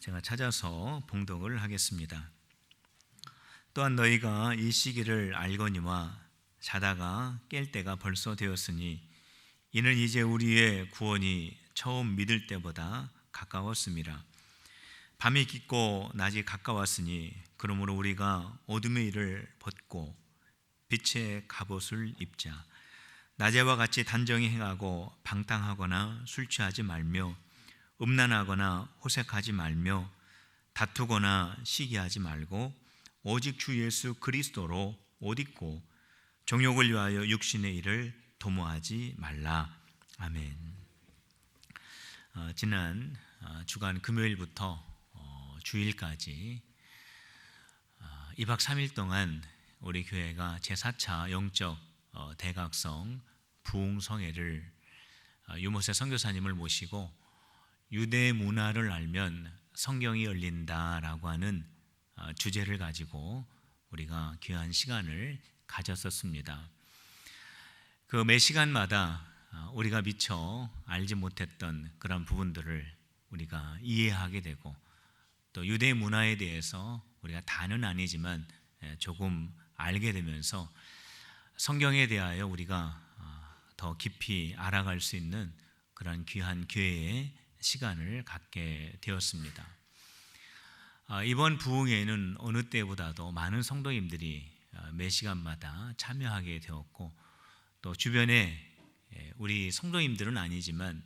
제가 찾아서 봉독을 하겠습니다. 또한 너희가 이 시기를 알거니와 자다가 깰 때가 벌써 되었으니 이는 이제 우리의 구원이 처음 믿을 때보다 가까웠음이라. 밤이 깊고 낮이 가까웠으니 그러므로 우리가 어둠의 일을 벗고 빛의 갑옷을 입자. 낮에와 같이 단정히 행하고 방탕하거나 술 취하지 말며 음란하거나 호색하지 말며 다투거나 시기하지 말고 오직 주 예수 그리스도로 옷 입고 정욕을 위하여 육신의 일을 도모하지 말라. 아멘. 지난 주간 금요일부터 주일까지 2박 3일 동안 우리 교회가 제4차 영적 대각성 부흥성회를 유모세 선교사님을 모시고 유대 문화를 알면 성경이 열린다라고 하는 주제를 가지고 우리가 귀한 시간을 가졌었습니다. 그 매 시간마다 우리가 미처 알지 못했던 그런 부분들을 우리가 이해하게 되고 또 유대 문화에 대해서 우리가 다는 아니지만 조금 알게 되면서 성경에 대하여 우리가 더 깊이 알아갈 수 있는 그런 귀한 교회의 시간을 갖게 되었습니다. 이번 부흥회는 어느 때보다도 많은 성도님들이 매 시간마다 참여하게 되었고 또 주변에 우리 성도님들은 아니지만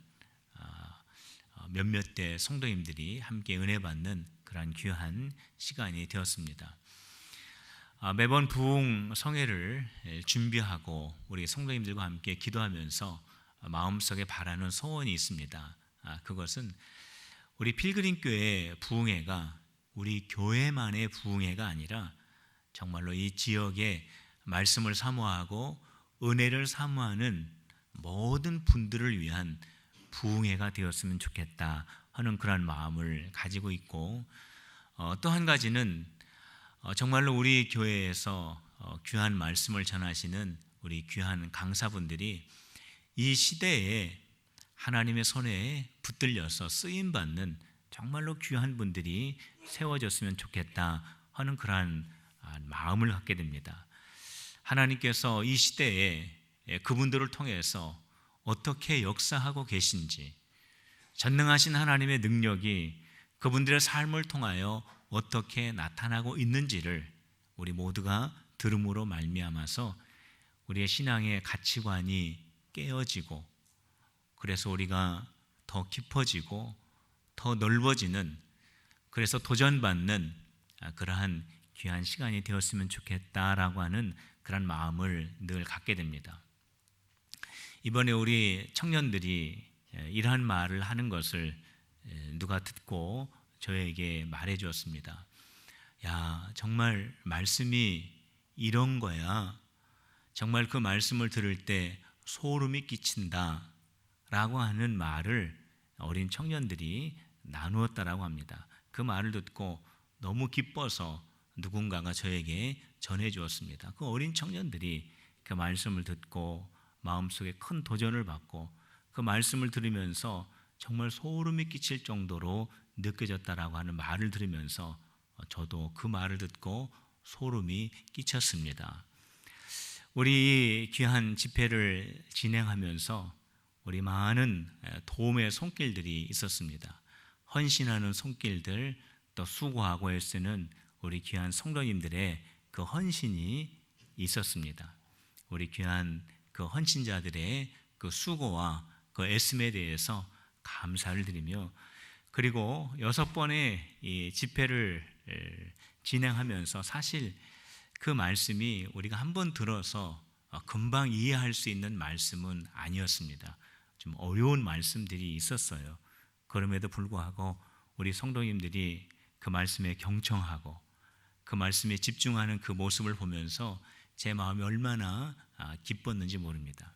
몇몇 대 성도님들이 함께 은혜 받는 그런 귀한 시간이 되었습니다. 매번 부흥 성회를 준비하고 우리 성도님들과 함께 기도하면서 마음속에 바라는 소원이 있습니다. 그것은 우리 필그림교회 부흥회가 우리 교회만의 부흥회가 아니라 정말로 이 지역에 말씀을 사모하고 은혜를 사모하는 모든 분들을 위한 부흥회가 되었으면 좋겠다 하는 그런 마음을 가지고 있고 또 한 가지는 정말로 우리 교회에서 귀한 말씀을 전하시는 우리 귀한 강사분들이 이 시대에 하나님의 손에 붙들려서 쓰임받는 정말로 귀한 분들이 세워졌으면 좋겠다 하는 그러한 마음을 갖게 됩니다. 하나님께서 이 시대에 그분들을 통해서 어떻게 역사하고 계신지, 전능하신 하나님의 능력이 그분들의 삶을 통하여 어떻게 나타나고 있는지를 우리 모두가 들음으로 말미암아서 우리의 신앙의 가치관이 깨어지고 그래서 우리가 더 깊어지고 더 넓어지는 그래서 도전받는 그러한 귀한 시간이 되었으면 좋겠다라고 하는 그런 마음을 늘 갖게 됩니다. 이번에 우리 청년들이 이러한 말을 하는 것을 누가 듣고 저에게 말해 주었습니다. 야, 정말 말씀이 이런 거야. 정말 그 말씀을 들을 때 소름이 끼친다 라고 하는 말을 어린 청년들이 나누었다라고 합니다. 그 말을 듣고 너무 기뻐서 누군가가 저에게 전해 주었습니다. 그 어린 청년들이 그 말씀을 듣고 마음속에 큰 도전을 받고 그 말씀을 들으면서 정말 소름이 끼칠 정도로 느껴졌다라고 하는 말을 들으면서 저도 그 말을 듣고 소름이 끼쳤습니다. 우리 귀한 집회를 진행하면서 우리 많은 도움의 손길들이 있었습니다. 헌신하는 손길들, 또 수고하고 애쓰는 우리 귀한 성도님들의 그 헌신이 있었습니다. 우리 귀한 그 헌신자들의 그 수고와 그 애씀에 대해서 감사를 드리며 그리고 6번의 이 집회를 진행하면서 사실 그 말씀이 우리가 한번 들어서 금방 이해할 수 있는 말씀은 아니었습니다. 좀 어려운 말씀들이 있었어요. 그럼에도 불구하고 우리 성도님들이 그 말씀에 경청하고 그 말씀에 집중하는 그 모습을 보면서 제 마음이 얼마나 기뻤는지 모릅니다.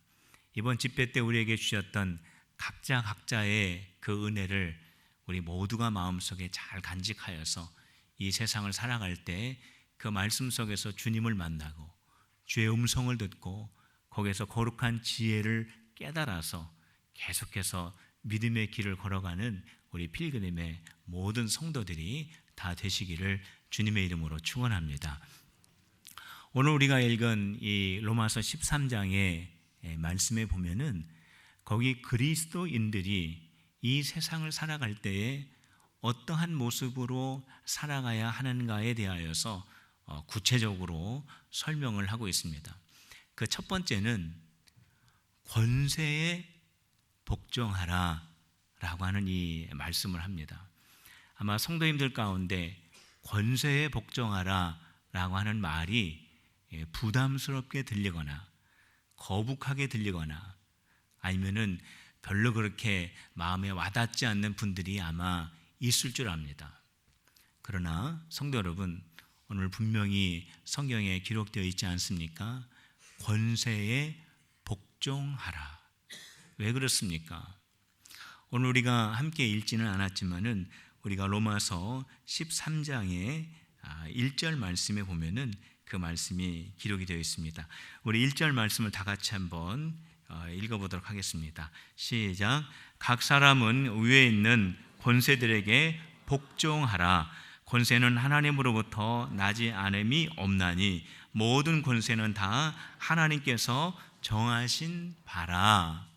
이번 집회 때 우리에게 주셨던 각자의 그 은혜를 우리 모두가 마음속에 잘 간직하여서 이 세상을 살아갈 때 그 말씀 속에서 주님을 만나고 주의 음성을 듣고 거기에서 거룩한 지혜를 깨달아서 계속해서 믿음의 길을 걸어가는 우리 필그림의 모든 성도들이 다 되시기를 주님의 이름으로 축원합니다. 오늘 우리가 읽은 이 로마서 13장의 말씀에 보면은 거기 그리스도인들이 이 세상을 살아갈 때에 어떠한 모습으로 살아가야 하는가에 대하여서 구체적으로 설명을 하고 있습니다. 그 첫 번째는 권세에 복종하라 라고 하는 이 말씀을 합니다. 아마 성도님들 가운데 권세에 복종하라 라고 하는 말이 부담스럽게 들리거나 거북하게 들리거나 아니면은 별로 그렇게 마음에 와닿지 않는 분들이 아마 있을 줄 압니다. 그러나 성도 여러분, 오늘 분명히 성경에 기록되어 있지 않습니까? 권세에 복종하라. 왜 그렇습니까? 오늘 우리가 함께 읽지는 않았지만은 우리가 로마서 13장의 1절 말씀에 보면은 그 말씀이 기록이 되어 있습니다. 우리 1절 말씀을 다 같이 한번 읽어보도록 하겠습니다. 시작. 각 사람은 위에 있는 권세들에게 복종하라. 권세는 하나님으로부터 나지 않음이 없나니 모든 권세는 다 하나님께서 정하신 바라.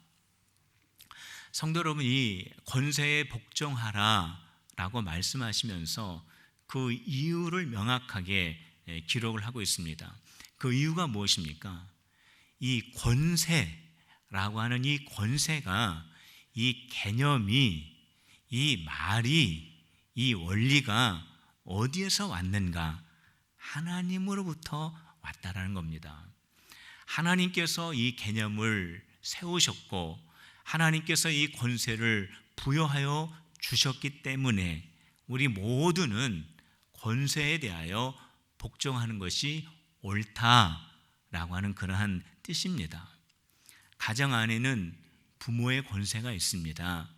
성도 여러분, 이 권세에 복종하라 라고 말씀하시면서 그 이유를 명확하게 기록을 하고 있습니다. 그 이유가 무엇입니까? 이 권세라고 하는 이 권세가, 이 개념이, 이 말이, 이 원리가 어디에서 왔는가? 하나님으로부터 왔다라는 겁니다. 하나님께서 이 개념을 세우셨고 하나님께서 이 권세를 부여하여 주셨기 때문에 우리 모두는 권세에 대하여 복종하는 것이 옳다라고 하는 그러한 뜻입니다. 가정 안에는 부모의 권세가 있습니다.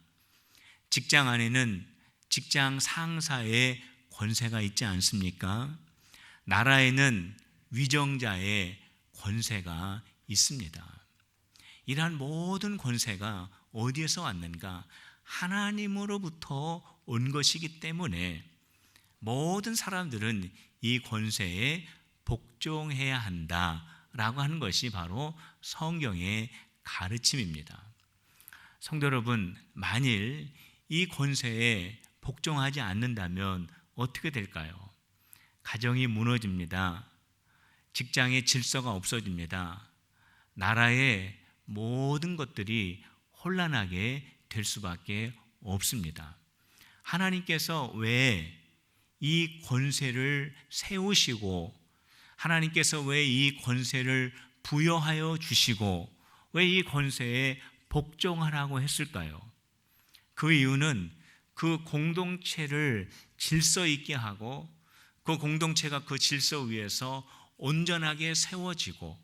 직장 안에는 직장 상사의 권세가 있지 않습니까? 나라에는 위정자의 권세가 있습니다. 이러한 모든 권세가 어디에서 왔는가? 하나님으로부터 온 것이기 때문에 모든 사람들은 이 권세에 복종해야 한다라고 하는 것이 바로 성경의 가르침입니다. 성도 여러분, 만일 이 권세에 복종하지 않는다면 어떻게 될까요? 가정이 무너집니다. 직장의 질서가 없어집니다. 나라의 모든 것들이 혼란하게 될 수밖에 없습니다. 하나님께서 왜 이 권세를 세우시고 하나님께서 왜 이 권세를 부여하여 주시고 왜 이 권세에 복종하라고 했을까요? 그 이유는 그 공동체를 질서 있게 하고 그 공동체가 그 질서 위에서 온전하게 세워지고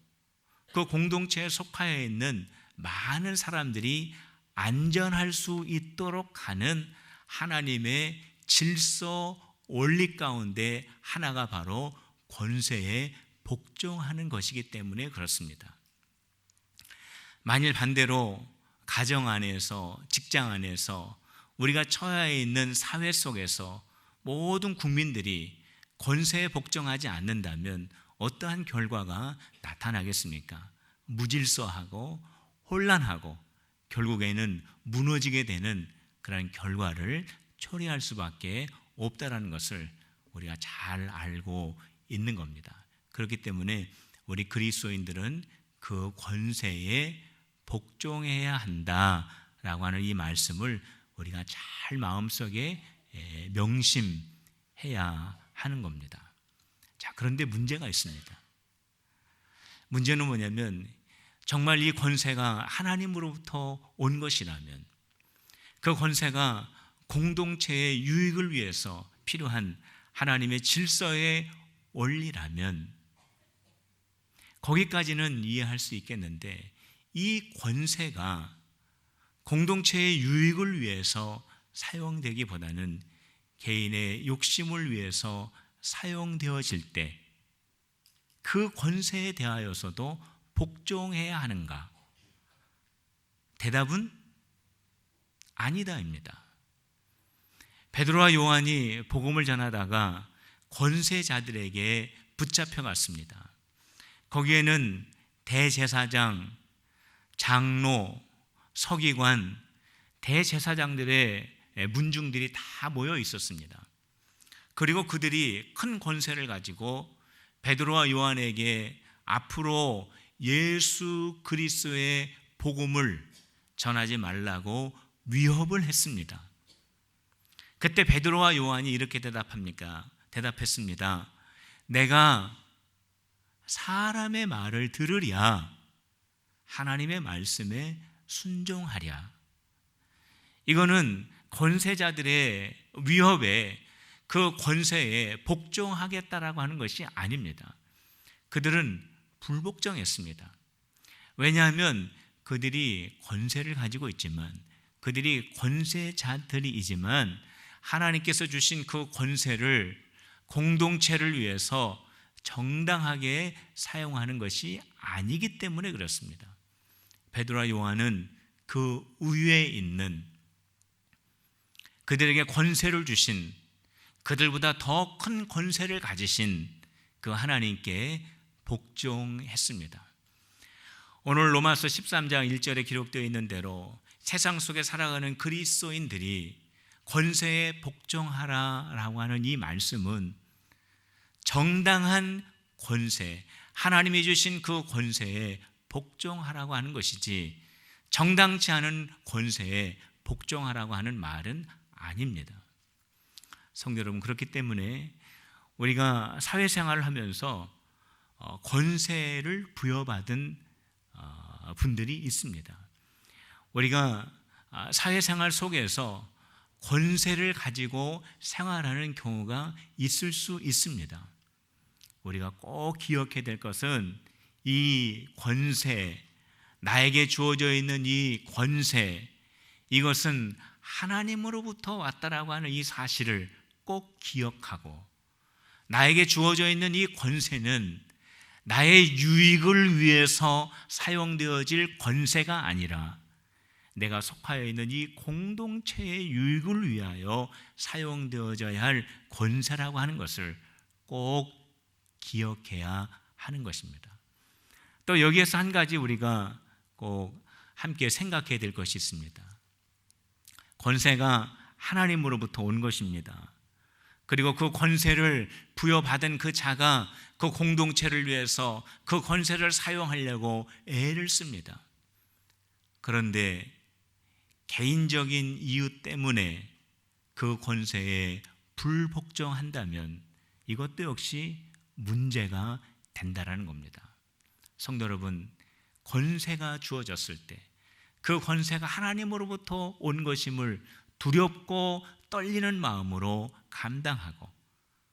그 공동체에 속하여 있는 많은 사람들이 안전할 수 있도록 하는 하나님의 질서 원리 가운데 하나가 바로 권세에 복종하는 것이기 때문에 그렇습니다. 만일 반대로 가정 안에서 직장 안에서 우리가 처해 있는 사회 속에서 모든 국민들이 권세에 복종하지 않는다면 어떠한 결과가 나타나겠습니까? 무질서하고 혼란하고 결국에는 무너지게 되는 그런 결과를 초래할 수밖에 없다라는 것을 우리가 잘 알고 있는 겁니다. 그렇기 때문에 우리 그리스도인들은 그 권세에 복종해야 한다라고 하는 이 말씀을 우리가 잘 마음속에 명심해야 하는 겁니다. 자, 그런데 문제가 있습니다. 문제는 뭐냐면 정말 이 권세가 하나님으로부터 온 것이라면 그 권세가 공동체의 유익을 위해서 필요한 하나님의 질서의 원리라면 거기까지는 이해할 수 있겠는데 이 권세가 공동체의 유익을 위해서 사용되기보다는 개인의 욕심을 위해서 사용되어질 때 그 권세에 대하여서도 복종해야 하는가? 대답은 아니다입니다. 베드로와 요한이 복음을 전하다가 권세자들에게 붙잡혀갔습니다. 거기에는 대제사장, 장로, 서기관, 대제사장들의 문중들이 다 모여 있었습니다. 그리고 그들이 큰 권세를 가지고 베드로와 요한에게 앞으로 예수 그리스도의 복음을 전하지 말라고 위협을 했습니다. 그때 베드로와 요한이 이렇게 대답했습니다. 내가 사람의 말을 들으랴 하나님의 말씀에 순종하랴. 이거는 권세자들의 위협에 그 권세에 복종하겠다라고 하는 것이 아닙니다. 그들은 불복종했습니다. 왜냐하면 그들이 권세를 가지고 있지만, 그들이 권세자들이지만 하나님께서 주신 그 권세를 공동체를 위해서 정당하게 사용하는 것이 아니기 때문에 그렇습니다. 베드로와 요한은 그 위에 있는, 그들에게 권세를 주신, 그들보다 더 큰 권세를 가지신 그 하나님께 복종했습니다. 오늘 로마서 13장 1절에 기록되어 있는 대로 세상 속에 살아가는 그리스도인들이 권세에 복종하라라고 하는 이 말씀은 정당한 권세, 하나님이 주신 그 권세에 복종하라고 하는 것이지 정당치 않은 권세에 복종하라고 하는 말은 아닙니다. 성도 여러분, 그렇기 때문에 우리가 사회생활을 하면서 권세를 부여받은 분들이 있습니다. 우리가 사회생활 속에서 권세를 가지고 생활하는 경우가 있을 수 있습니다. 우리가 꼭 기억해야 될 것은 이 권세, 나에게 주어져 있는 이 권세, 이것은 하나님으로부터 왔다라고 하는 이 사실을 꼭 기억하고, 나에게 주어져 있는 이 권세는 나의 유익을 위해서 사용되어질 권세가 아니라 내가 속하여 있는 이 공동체의 유익을 위하여 사용되어져야 할 권세라고 하는 것을 꼭 기억해야 하는 것입니다. 또 여기에서 한 가지 우리가 꼭 함께 생각해야 될 것이 있습니다. 권세가 하나님으로부터 온 것입니다. 그리고 그 권세를 부여받은 그 자가 그 공동체를 위해서 그 권세를 사용하려고 애를 씁니다. 그런데 개인적인 이유 때문에 그 권세에 불복종한다면 이것도 역시 문제가 된다라는 겁니다. 성도 여러분, 권세가 주어졌을 때 그 권세가 하나님으로부터 온 것임을 두렵고 떨리는 마음으로 감당하고,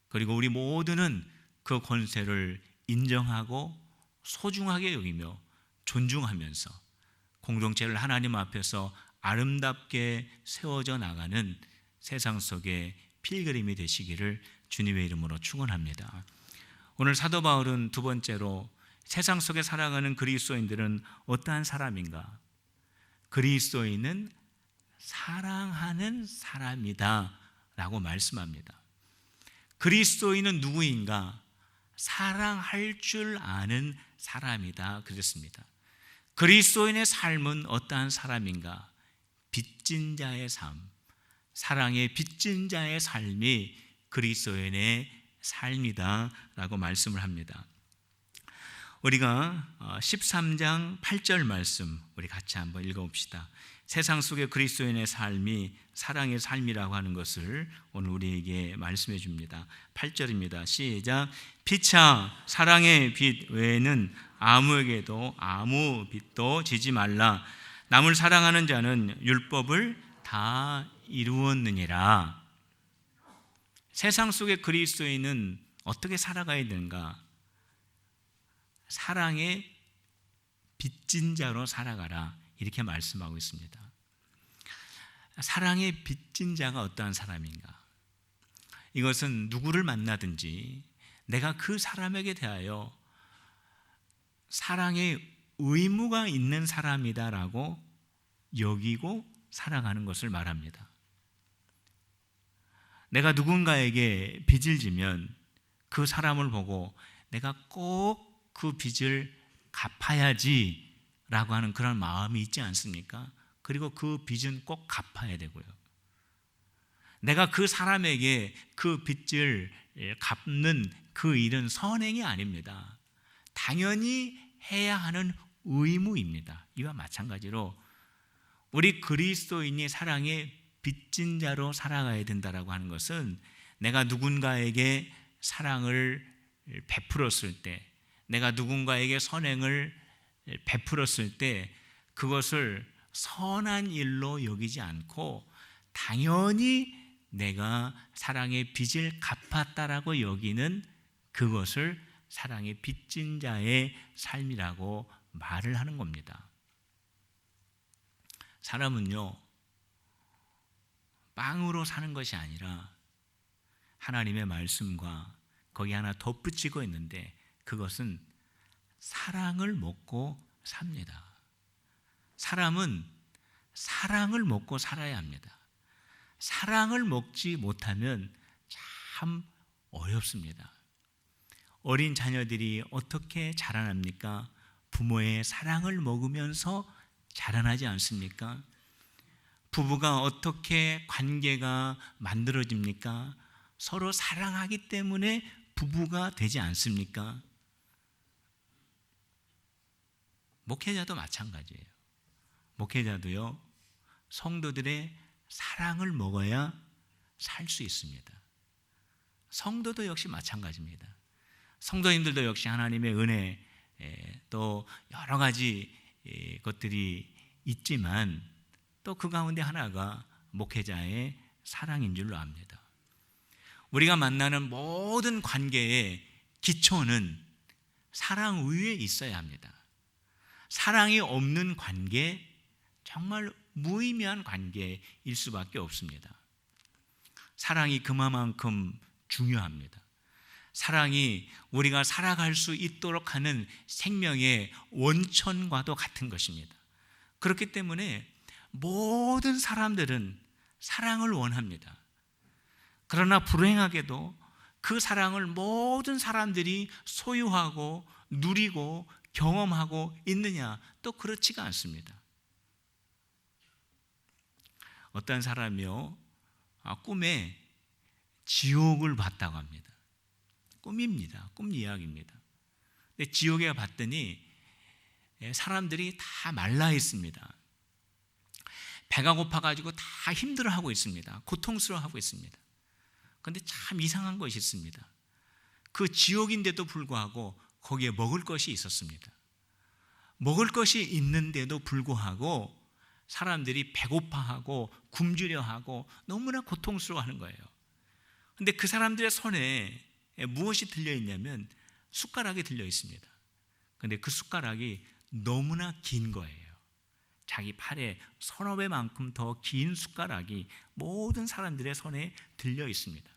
그리고 우리 모두는 그 권세를 인정하고 소중하게 여기며 존중하면서 공동체를 하나님 앞에서 아름답게 세워져 나가는 세상 속의 필그림이 되시기를 주님의 이름으로 축원합니다. 오늘 사도 바울은 두 번째로 세상 속에 살아가는 그리스도인들은 어떠한 사람인가? 그리스도인은 사랑하는 사람이다 라고 말씀합니다. 그리스도인은 누구인가? 사랑할 줄 아는 사람이다 그랬습니다. 그리스도인의 삶은 어떠한 사람인가? 빚진 자의 삶, 사랑의 빚진 자의 삶이 그리스도인의 삶이다 라고 말씀을 합니다. 우리가 13장 8절 말씀 우리 같이 한번 읽어봅시다. 세상 속의 그리스도인의 삶이 사랑의 삶이라고 하는 것을 오늘 우리에게 말씀해 줍니다. 8절입니다. 시작. 피차 사랑의 빚 외에는 아무에게도 아무 빚도 지지 말라. 남을 사랑하는 자는 율법을 다 이루었느니라. 세상 속의 그리스도인은 어떻게 살아가야 되는가? 사랑의 빚진 자로 살아가라 이렇게 말씀하고 있습니다. 사랑의 빚진 자가 어떠한 사람인가? 이것은 누구를 만나든지 내가 그 사람에게 대하여 사랑의 의무가 있는 사람이다라고 여기고 살아가는 것을 말합니다. 내가 누군가에게 빚을 지면 그 사람을 보고 내가 꼭 그 빚을 갚아야지 라고 하는 그런 마음이 있지 않습니까? 그리고 그 빚은 꼭 갚아야 되고요. 내가 그 사람에게 그 빚을 갚는 그 일은 선행이 아닙니다. 당연히 해야 하는 의무입니다. 이와 마찬가지로 우리 그리스도인이 사랑의 빚진 자로 살아가야 된다라고 하는 것은 내가 누군가에게 사랑을 베풀었을 때, 내가 누군가에게 선행을 베풀었을 때 그것을 선한 일로 여기지 않고 당연히 내가 사랑의 빚을 갚았다라고 여기는 그것을 사랑의 빚진 자의 삶이라고 말을 하는 겁니다. 사람은요, 빵으로 사는 것이 아니라 하나님의 말씀과 거기 하나 덧붙이고 있는데 그것은 사랑을 먹고 삽니다. 사람은 사랑을 먹고 살아야 합니다. 사랑을 먹지 못하면 참 어렵습니다. 어린 자녀들이 어떻게 자라납니까? 부모의 사랑을 먹으면서 자라나지 않습니까? 부부가 어떻게 관계가 만들어집니까? 서로 사랑하기 때문에 부부가 되지 않습니까? 목회자도 마찬가지예요. 목회자도요, 성도들의 사랑을 먹어야 살 수 있습니다. 성도도 역시 마찬가지입니다. 성도님들도 역시 하나님의 은혜, 또 여러 가지 것들이 있지만 또 그 가운데 하나가 목회자의 사랑인 줄로 압니다. 우리가 만나는 모든 관계의 기초는 사랑 위에 있어야 합니다. 사랑이 없는 관계, 정말 무의미한 관계일 수밖에 없습니다. 사랑이 그만큼 중요합니다. 사랑이 우리가 살아갈 수 있도록 하는 생명의 원천과도 같은 것입니다. 그렇기 때문에 모든 사람들은 사랑을 원합니다. 그러나 불행하게도 그 사랑을 모든 사람들이 소유하고 누리고 경험하고 있느냐? 또 그렇지가 않습니다. 어떤 사람이요, 꿈에 지옥을 봤다고 합니다. 꿈입니다. 꿈 이야기입니다. 근데 지옥에 봤더니 사람들이 다 말라 있습니다. 배가 고파가지고 다 힘들어하고 있습니다. 고통스러워하고 있습니다. 그런데 참 이상한 것이 있습니다. 그 지옥인데도 불구하고 거기에 먹을 것이 있었습니다. 먹을 것이 있는데도 불구하고 사람들이 배고파하고 굶주려하고 너무나 고통스러워하는 거예요. 그런데 그 사람들의 손에 무엇이 들려있냐면 숟가락이 들려 있습니다. 그런데 그 숟가락이 너무나 긴 거예요. 자기 팔에 서너 배만큼 더 긴 숟가락이 모든 사람들의 손에 들려 있습니다.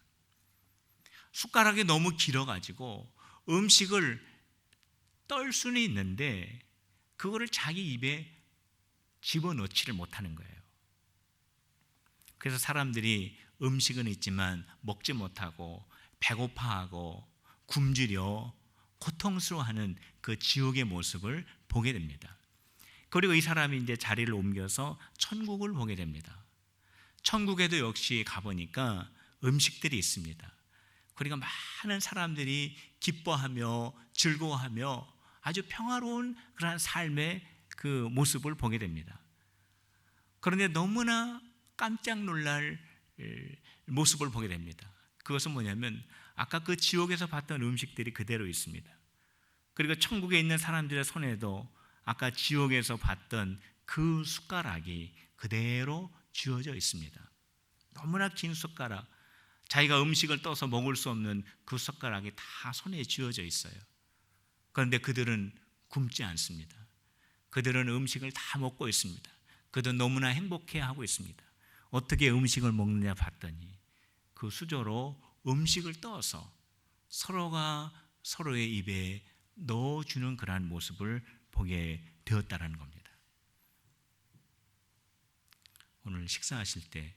숟가락이 너무 길어가지고 음식을 떨 수는 있는데 그거를 자기 입에 집어넣지를 못하는 거예요. 그래서 사람들이 음식은 있지만 먹지 못하고 배고파하고 굶주려 고통스러워하는 그 지옥의 모습을 보게 됩니다. 그리고 이 사람이 이제 자리를 옮겨서 천국을 보게 됩니다. 천국에도 역시 가보니까 음식들이 있습니다. 그리고 많은 사람들이 기뻐하며 즐거워하며 아주 평화로운 그런 삶의 그 모습을 보게 됩니다. 그런데 너무나 깜짝 놀랄 모습을 보게 됩니다. 그것은 뭐냐면 아까 그 지옥에서 봤던 음식들이 그대로 있습니다. 그리고 천국에 있는 사람들의 손에도 아까 지옥에서 봤던 그 숟가락이 그대로 쥐어져 있습니다. 너무나 긴 숟가락, 자기가 음식을 떠서 먹을 수 없는 그 숟가락이 다 손에 쥐어져 있어요. 그런데 그들은 굶지 않습니다. 그들은 음식을 다 먹고 있습니다. 그들은 너무나 행복해하고 있습니다. 어떻게 음식을 먹느냐 봤더니 그 수저로 음식을 떠서 서로가 서로의 입에 넣어주는 그러한 모습을 보게 되었다는 겁니다. 오늘 식사하실 때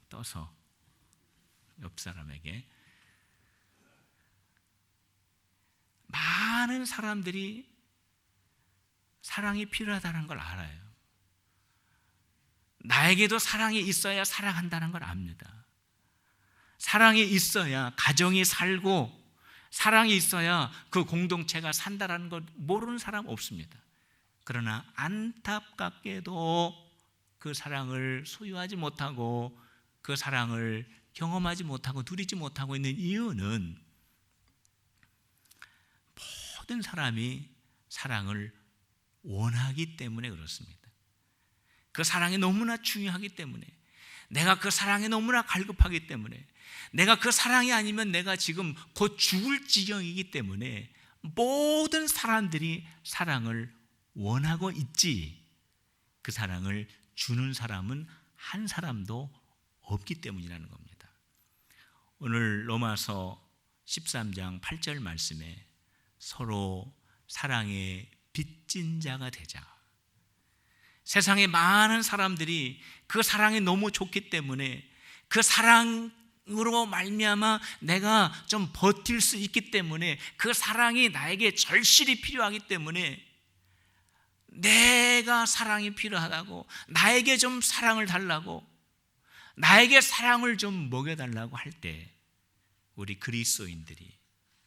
떠서 옆 사람에게 많은 사람들이 사랑이 필요하다는 걸 알아요. 나에게도 사랑이 있어야 사랑한다는 걸 압니다. 사랑이 있어야 가정이 살고 사랑이 있어야 그 공동체가 산다는 걸 모르는 사람 없습니다. 그러나 안타깝게도 그 사랑을 소유하지 못하고 그 사랑을 경험하지 못하고 누리지 못하고 있는 이유는 모든 사람이 사랑을 원하기 때문에 그렇습니다. 그 사랑이 너무나 중요하기 때문에, 내가 그 사랑에 너무나 갈급하기 때문에, 내가 그 사랑이 아니면 내가 지금 곧 죽을 지경이기 때문에 모든 사람들이 사랑을 원하고 있지, 그 사랑을 주는 사람은 한 사람도 없기 때문이라는 겁니다. 오늘 로마서 13장 8절 말씀에 서로 사랑의 빚진 자가 되자. 세상에 많은 사람들이 그 사랑이 너무 좋기 때문에, 그 사랑으로 말미암아 내가 좀 버틸 수 있기 때문에, 그 사랑이 나에게 절실히 필요하기 때문에 내가 사랑이 필요하다고, 나에게 좀 사랑을 달라고, 나에게 사랑을 좀 먹여달라고 할 때 우리 그리스도인들이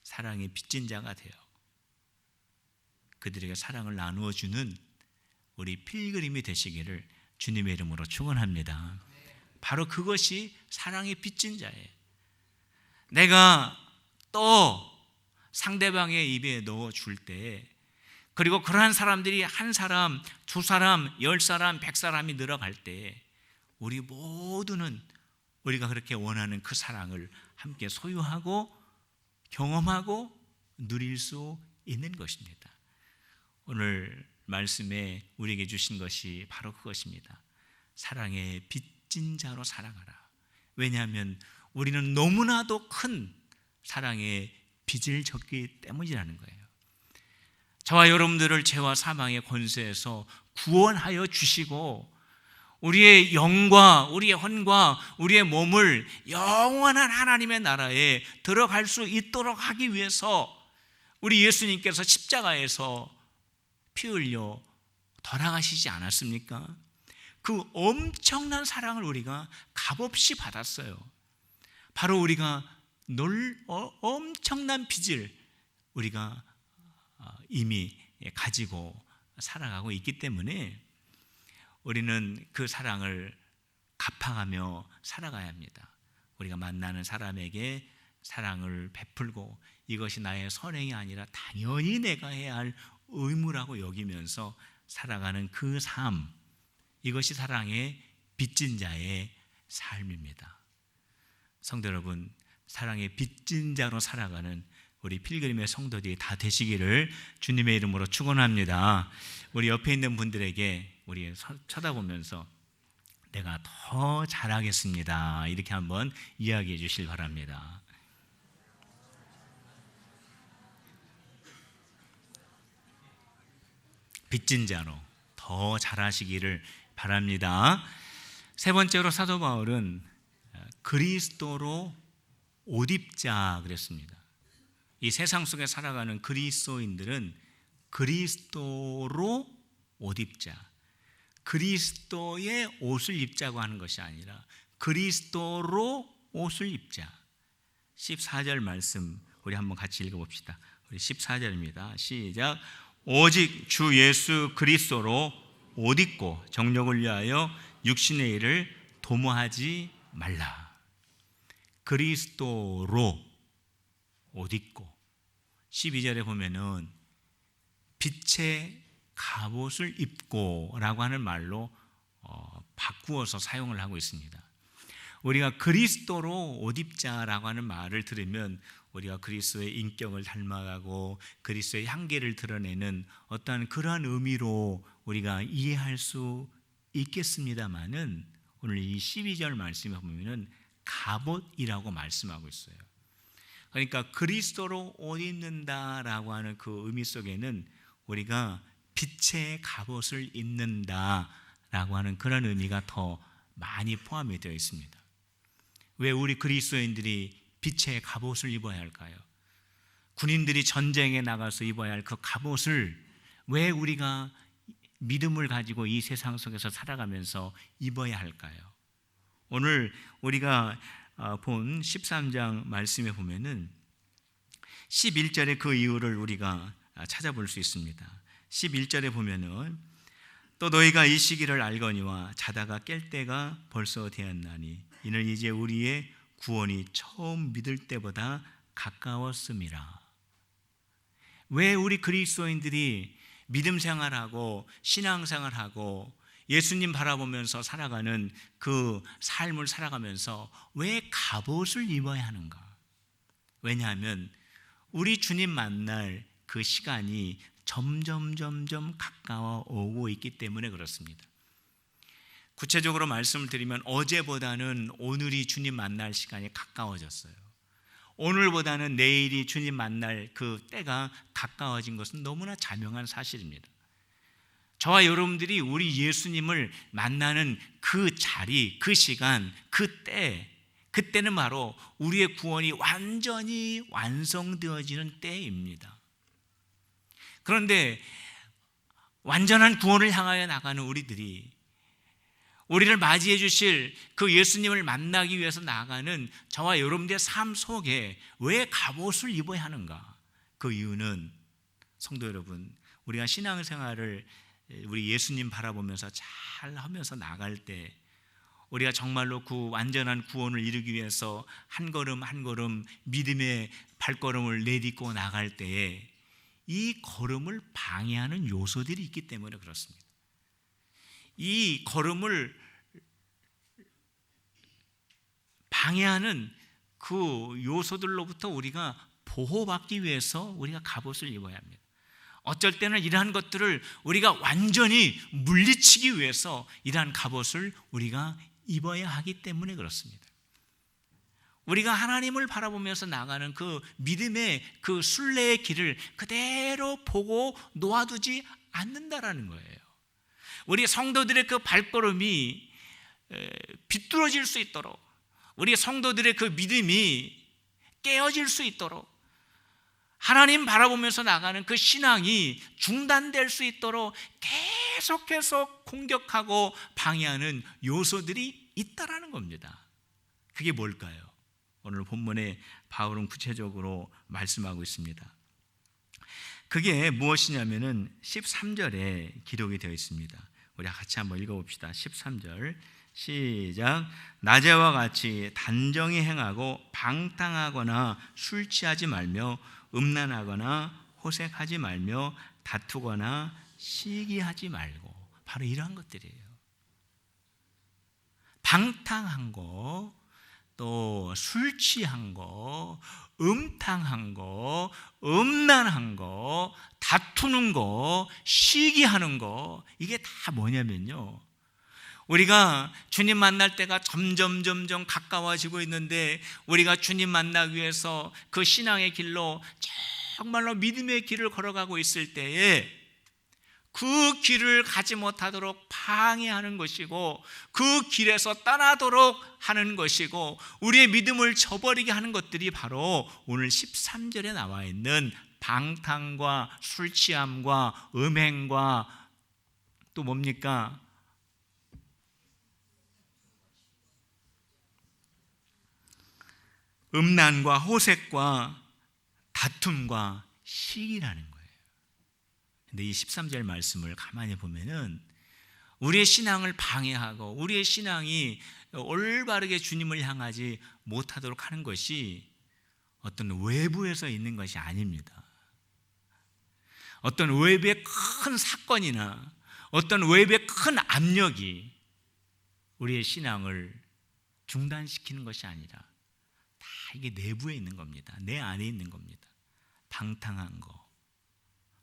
사랑의 빚진 자가 되어 그들에게 사랑을 나누어 주는 우리 필그림이 되시기를 주님의 이름으로 축원합니다. 바로 그것이 사랑의 빚진 자예요. 내가 또 상대방의 입에 넣어 줄 때, 그리고 그러한 사람들이 한 사람, 두 사람, 10사람, 100사람이 늘어갈 때 우리 모두는 우리가 그렇게 원하는 그 사랑을 함께 소유하고 경험하고 누릴 수 있는 것입니다. 오늘 말씀에 우리에게 주신 것이 바로 그것입니다. 사랑의 빚진 자로 살아가라. 왜냐하면 우리는 너무나도 큰 사랑의 빚을 졌기 때문이라는 거예요. 저와 여러분들을 죄와 사망의 권세에서 구원하여 주시고 우리의 영과 우리의 혼과 우리의 몸을 영원한 하나님의 나라에 들어갈 수 있도록 하기 위해서 우리 예수님께서 십자가에서 피 흘려 돌아가시지 않았습니까? 그 엄청난 사랑을 우리가 값없이 받았어요. 바로 우리가 엄청난 빚을 우리가 이미 가지고 살아가고 있기 때문에 우리는 그 사랑을 갚아가며 살아가야 합니다. 우리가 만나는 사람에게 사랑을 베풀고 이것이 나의 선행이 아니라 당연히 내가 해야 할 의무라고 여기면서 살아가는 그 삶, 이것이 사랑의 빚진 자의 삶입니다. 성도 여러분, 사랑의 빚진 자로 살아가는 우리 필그림의 성도들이 다 되시기를 주님의 이름으로 축원합니다. 우리 옆에 있는 분들에게 우리 쳐다보면서 내가 더 잘하겠습니다, 이렇게 한번 이야기해 주실 바랍니다. 빚진 자로 더 잘하시기를 바랍니다. 세 번째로 사도 바울은 그리스도로 옷 입자 그랬습니다. 이 세상 속에 살아가는 그리스도인들은 그리스도로 옷 입자, 그리스도의 옷을 입자고 하는 것이 아니라 그리스도로 옷을 입자. 14절 말씀 우리 한번 같이 읽어봅시다. 우리 14절입니다. 시작. 오직 주 예수 그리스도로 옷 입고 정욕을 위하여 육신의 일을 도모하지 말라. 그리스도로 옷 입고, 12절에 보면은 빛의 갑옷을 입고 라고 하는 말로 바꾸어서 사용을 하고 있습니다. 우리가 그리스도로 옷 입자라고 하는 말을 들으면 우리가 그리스도의 인격을 닮아가고 그리스도의 향기를 드러내는 어떤 그러한 의미로 우리가 이해할 수 있겠습니다마는 오늘 이 12절 말씀에 보면은 갑옷이라고 말씀하고 있어요. 그러니까 그리스도로 옷 입는다라고 하는 그 의미 속에는 우리가 빛의 갑옷을 입는다라고 하는 그런 의미가 더 많이 포함이 되어 있습니다. 왜 우리 그리스도인들이 빛의 갑옷을 입어야 할까요? 군인들이 전쟁에 나가서 입어야 할 그 갑옷을 왜 우리가 믿음을 가지고 이 세상 속에서 살아가면서 입어야 할까요? 오늘 우리가 본 13장 말씀에 보면은 11절의 그 이유를 우리가 찾아볼 수 있습니다. 11절에 보면은 또 너희가 이 시기를 알거니와 자다가 깰 때가 벌써 되었나니 이는 이제 우리의 구원이 처음 믿을 때보다 가까웠음이라. 왜 우리 그리스도인들이 믿음 생활하고 신앙 생활하고 예수님 바라보면서 살아가는 그 삶을 살아가면서 왜 갑옷을 입어야 하는가? 왜냐하면 우리 주님 만날 그 시간이 점점 가까워 오고 있기 때문에 그렇습니다. 구체적으로 말씀을 드리면 어제보다는 오늘이 주님 만날 시간이 가까워졌어요. 오늘보다는 내일이 주님 만날 그 때가 가까워진 것은 너무나 자명한 사실입니다. 저와 여러분들이 우리 예수님을 만나는 그 자리, 그 시간, 그때는 바로 우리의 구원이 완전히 완성되어지는 때입니다. 그런데 완전한 구원을 향하여 나가는 우리를 맞이해 주실 그 예수님을 만나기 위해서 나아가는 저와 여러분들의 삶 속에 왜 갑옷을 입어야 하는가? 그 이유는 성도 여러분, 우리가 신앙생활을 우리 예수님 바라보면서 잘 하면서 나갈 때 우리가 정말로 그 완전한 구원을 이루기 위해서 한 걸음 한 걸음 믿음의 발걸음을 내딛고 나갈 때에 이 걸음을 방해하는 요소들이 있기 때문에 그렇습니다. 이 걸음을 방해하는 그 요소들로부터 우리가 보호받기 위해서 우리가 갑옷을 입어야 합니다. 어쩔 때는 이러한 것들을 우리가 완전히 물리치기 위해서 이러한 갑옷을 우리가 입어야 하기 때문에 그렇습니다. 우리가 하나님을 바라보면서 나가는 그 믿음의 그 순례의 길을 그대로 보고 놓아두지 않는다라는 거예요. 우리 성도들의 그 발걸음이 비뚤어질 수 있도록, 우리 성도들의 그 믿음이 깨어질 수 있도록, 하나님 바라보면서 나가는 그 신앙이 중단될 수 있도록 계속해서 공격하고 방해하는 요소들이 있다라는 겁니다. 그게 뭘까요? 오늘 본문에 바울은 구체적으로 말씀하고 있습니다. 그게 무엇이냐면은 13절에 기록이 되어 있습니다. 우리 같이 한번 읽어봅시다. 13절 시작. 낮에와 같이 단정히 행하고 방탕하거나 술 취하지 말며 음란하거나 호색하지 말며 다투거나 시기하지 말고. 바로 이러한 것들이에요. 방탕한 거, 또 술 취한 거, 음탕한 거, 음란한 거, 다투는 거, 시기하는 거, 이게 다 뭐냐면요, 우리가 주님 만날 때가 점점 가까워지고 있는데 우리가 주님 만나기 위해서 그 신앙의 길로 정말로 믿음의 길을 걸어가고 있을 때에 그 길을 가지 못하도록 방해하는 것이고, 그 길에서 떠나도록 하는 것이고, 우리의 믿음을 저버리게 하는 것들이 바로 오늘 13절에 나와 있는 방탕과 술 취함과 음행과 또 뭡니까? 음란과 호색과 다툼과 시기라는 거예요. 근데 이 13절 말씀을 가만히 보면은 우리의 신앙을 방해하고 우리의 신앙이 올바르게 주님을 향하지 못하도록 하는 것이 어떤 외부에서 있는 것이 아닙니다. 어떤 외부의 큰 사건이나 어떤 외부의 큰 압력이 우리의 신앙을 중단시키는 것이 아니라 다 이게 내부에 있는 겁니다. 내 안에 있는 겁니다. 방탕한 거,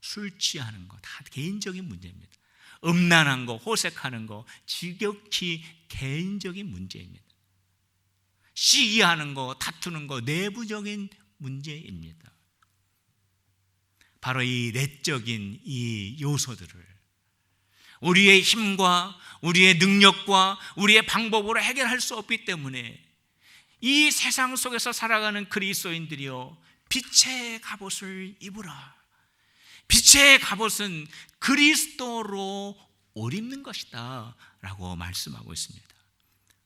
술 취하는 거 다 개인적인 문제입니다. 음란한 거, 호색하는 거 지극히 개인적인 문제입니다. 시기하는 거, 다투는 거 내부적인 문제입니다. 바로 이 내적인 이 요소들을 우리의 힘과 우리의 능력과 우리의 방법으로 해결할 수 없기 때문에 이 세상 속에서 살아가는 그리스도인들이여, 빛의 갑옷을 입으라. 빛의 갑옷은 그리스도로 옷 입는 것이다 라고 말씀하고 있습니다.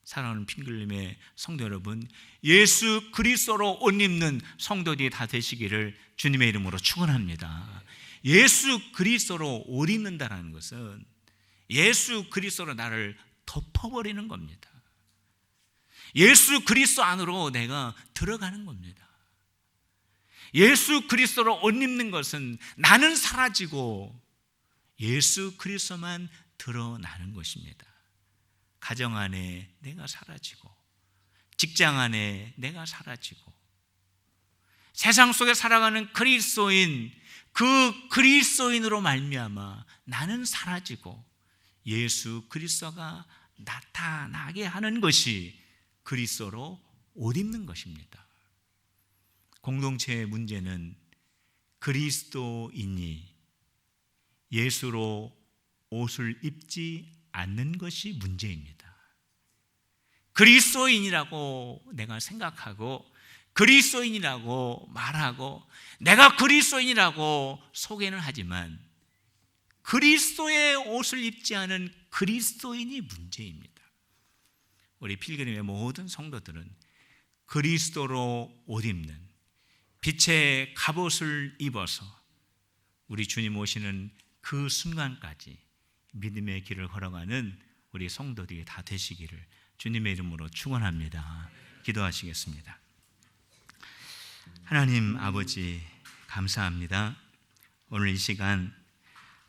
사랑하는 핑클림의 성도 여러분, 예수 그리스도로 옷 입는 성도들이 다 되시기를 주님의 이름으로 축원합니다. 예수 그리스도로 옷 입는다는 것은 예수 그리스도로 나를 덮어버리는 겁니다. 예수 그리스도 안으로 내가 들어가는 겁니다. 예수 그리스도로 옷 입는 것은 나는 사라지고 예수 그리스도만 드러나는 것입니다. 가정 안에 내가 사라지고, 직장 안에 내가 사라지고, 세상 속에 살아가는 그리스도인, 그 그리스도인으로 말미암아 나는 사라지고 예수 그리스도가 나타나게 하는 것이 그리스도로 옷 입는 것입니다. 공동체의 문제는 그리스도인이 예수로 옷을 입지 않는 것이 문제입니다. 그리스도인이라고 내가 생각하고 그리스도인이라고 말하고 내가 그리스도인이라고 소개는 하지만 그리스도의 옷을 입지 않은 그리스도인이 문제입니다. 우리 필그림의 모든 성도들은 그리스도로 옷 입는 빛의 갑옷을 입어서 우리 주님 오시는 그 순간까지 믿음의 길을 걸어가는 우리 성도들이 다 되시기를 주님의 이름으로 축원합니다. 기도하시겠습니다. 하나님 아버지, 감사합니다. 오늘 이 시간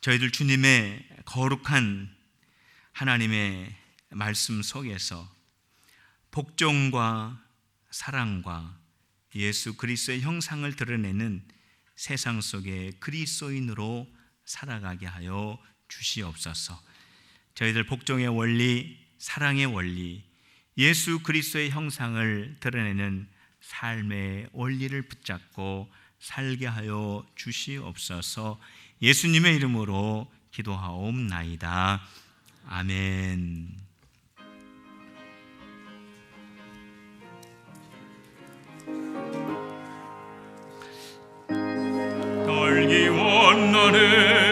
저희들 주님의 거룩한 하나님의 말씀 속에서 복종과 사랑과 예수 그리스도의 형상을 드러내는 세상 속의 그리스도인으로 살아가게 하여 주시옵소서. 저희들 복종의 원리, 사랑의 원리, 예수 그리스도의 형상을 드러내는 삶의 원리를 붙잡고 살게 하여 주시옵소서. 예수님의 이름으로 기도하옵나이다. 아멘. 달기 원나네